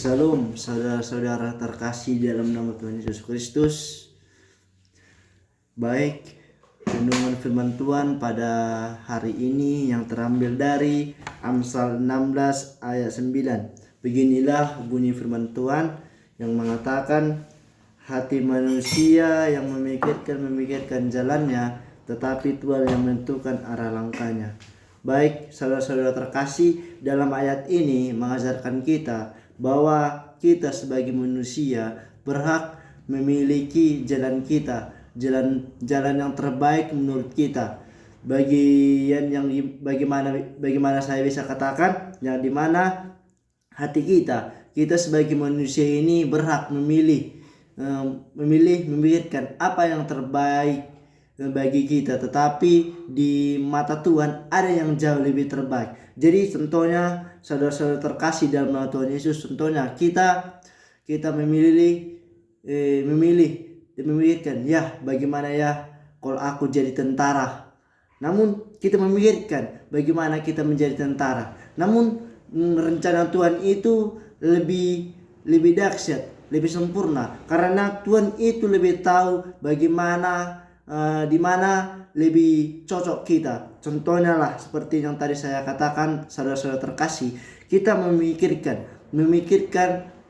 Salam saudara-saudara terkasih dalam nama Tuhan Yesus Kristus. Baik, renungan firman Tuhan pada hari ini yang terambil dari Amsal 16 ayat 9. Beginilah bunyi firman Tuhan yang mengatakan, hati manusia yang memikirkan jalannya, tetapi Tuhan yang menentukan arah langkahnya. Baik, saudara-saudara terkasih, dalam ayat ini mengajarkan kita bahwa kita sebagai manusia berhak memiliki jalan kita, jalan yang terbaik menurut kita. Bagaimana saya bisa katakan yang dimana hati kita sebagai manusia ini berhak memikirkan apa yang terbaik bagi kita, tetapi di mata Tuhan ada yang jauh lebih terbaik. Jadi contohnya saudara-saudara terkasih dalam nama Tuhan Yesus, contohnya kita memikirkan, ya bagaimana ya kalau aku jadi tentara. Namun kita memikirkan bagaimana kita menjadi tentara. Namun rencana Tuhan itu lebih dahsyat, lebih sempurna, karena Tuhan itu lebih tahu bagaimana di mana lebih cocok kita. Contohnya lah seperti yang tadi saya katakan, saudara-saudara terkasih, kita memikirkan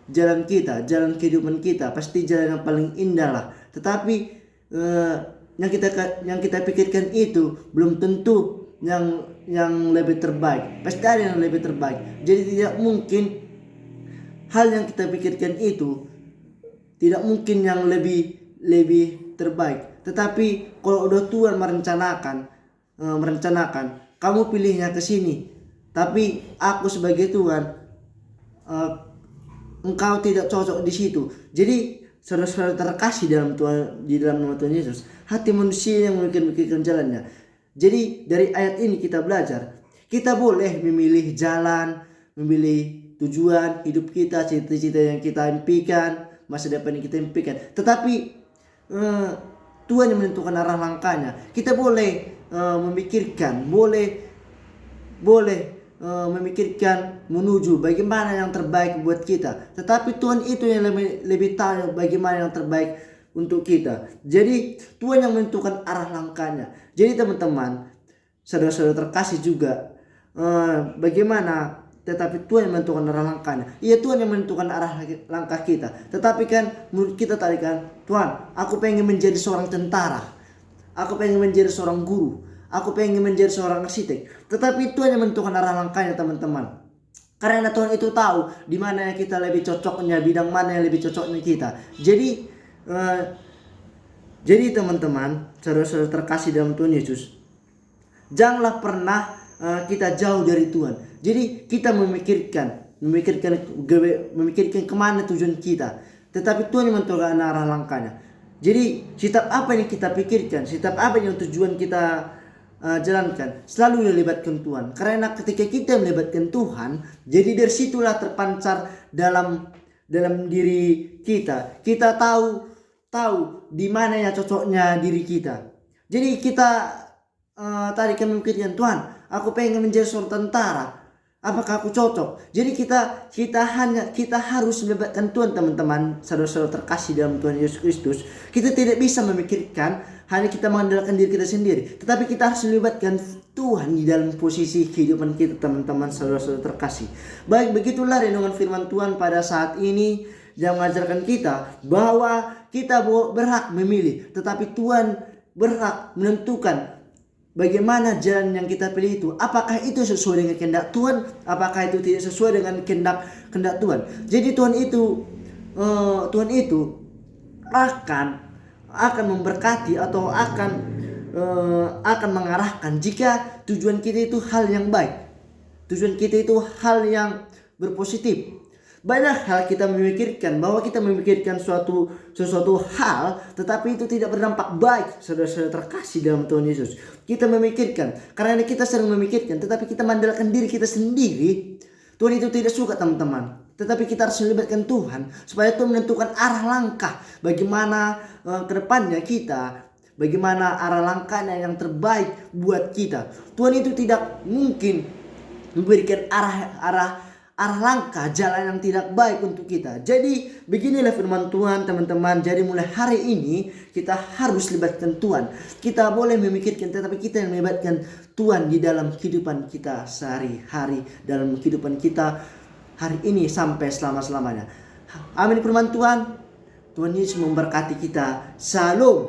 jalan kita, jalan kehidupan kita, pasti jalan yang paling indah lah. Tetapi yang kita pikirkan itu belum tentu yang lebih terbaik. Pasti ada yang lebih terbaik. Jadi tidak mungkin hal yang kita pikirkan itu tidak mungkin yang lebih terbaik. Tetapi kalau udah Tuhan merencanakan, kamu pilihnya ke sini, tapi aku sebagai Tuhan, engkau tidak cocok di situ. Jadi saudara-saudara terkasih di dalam nama Tuhan Yesus, hati manusia yang memikirkan jalannya. Jadi dari ayat ini kita belajar, kita boleh memilih jalan, memilih tujuan hidup kita, cita-cita yang kita impikan, masa depan yang kita impikan. Tetapi Tuhan yang menentukan arah langkahnya. Kita boleh memikirkan, memikirkan menuju bagaimana yang terbaik buat kita. Tetapi Tuhan itu yang lebih tahu bagaimana yang terbaik untuk kita. Jadi Tuhan yang menentukan arah langkahnya. Jadi teman-teman, saudara-saudara terkasih juga, tetapi Tuhan yang menentukan arah langkahnya. Iya, Tuhan yang menentukan arah langkah kita. Tetapi kan menurut kita tadi kan, Tuhan, aku pengen menjadi seorang tentara, aku pengen menjadi seorang guru, aku pengen menjadi seorang arsitek. Tetapi Tuhan yang menentukan arah langkahnya, teman-teman. Karena Tuhan itu tahu di mana kita lebih cocoknya, bidang mana yang lebih cocoknya kita. Jadi teman-teman, saudara-saudara terkasih dalam Tuhan Yesus, janganlah pernah kita jauh dari Tuhan. Jadi kita memikirkan kemana tujuan kita, tetapi Tuhan yang menentukan arah langkahnya. Jadi setiap apa yang kita pikirkan, setiap apa yang tujuan kita jalankan, selalu melibatkan Tuhan. Karena ketika kita melibatkan Tuhan, jadi dari situlah terpancar dalam diri kita. Kita tahu di mana ya cocoknya diri kita. Jadi kita tadi kan memikirkan, Tuhan, aku pengen menjadi seorang tentara. Apakah aku cocok? Jadi kita harus melibatkan Tuhan, teman-teman, saudara-saudara terkasih dalam Tuhan Yesus Kristus. Kita tidak bisa memikirkan hanya kita mengandalkan diri kita sendiri, tetapi kita harus melibatkan Tuhan di dalam posisi kehidupan kita, teman-teman, saudara-saudara terkasih. Baik, begitulah renungan firman Tuhan pada saat ini yang mengajarkan kita bahwa kita berhak memilih, tetapi Tuhan berhak menentukan bagaimana jalan yang kita pilih itu. Apakah itu sesuai dengan kehendak Tuhan? Apakah itu tidak sesuai dengan kehendak Tuhan? Jadi Tuhan itu akan memberkati atau akan mengarahkan jika tujuan kita itu hal yang baik. Tujuan kita itu hal yang berpositif. Banyak hal kita memikirkan bahwa kita memikirkan sesuatu hal, tetapi itu tidak berdampak baik, saudara-saudara terkasih dalam Tuhan Yesus. Kita memikirkan, karena kita sering memikirkan, tetapi kita mengandalkan diri kita sendiri. Tuhan itu tidak suka, teman-teman. Tetapi kita harus melibatkan Tuhan supaya Tuhan menentukan arah langkah bagaimana ke depannya kita, bagaimana arah langkahnya yang terbaik buat kita. Tuhan itu tidak mungkin memberikan arah langkah jalan yang tidak baik untuk kita. Jadi beginilah firman Tuhan teman-teman. Jadi mulai hari ini kita harus libatkan Tuhan. Kita boleh memikirkan, tetapi kita yang melibatkan Tuhan di dalam kehidupan kita sehari-hari, dalam kehidupan kita hari ini sampai selama-lamanya. Amin firman Tuhan. Tuhan Yesus memberkati kita. Shalom.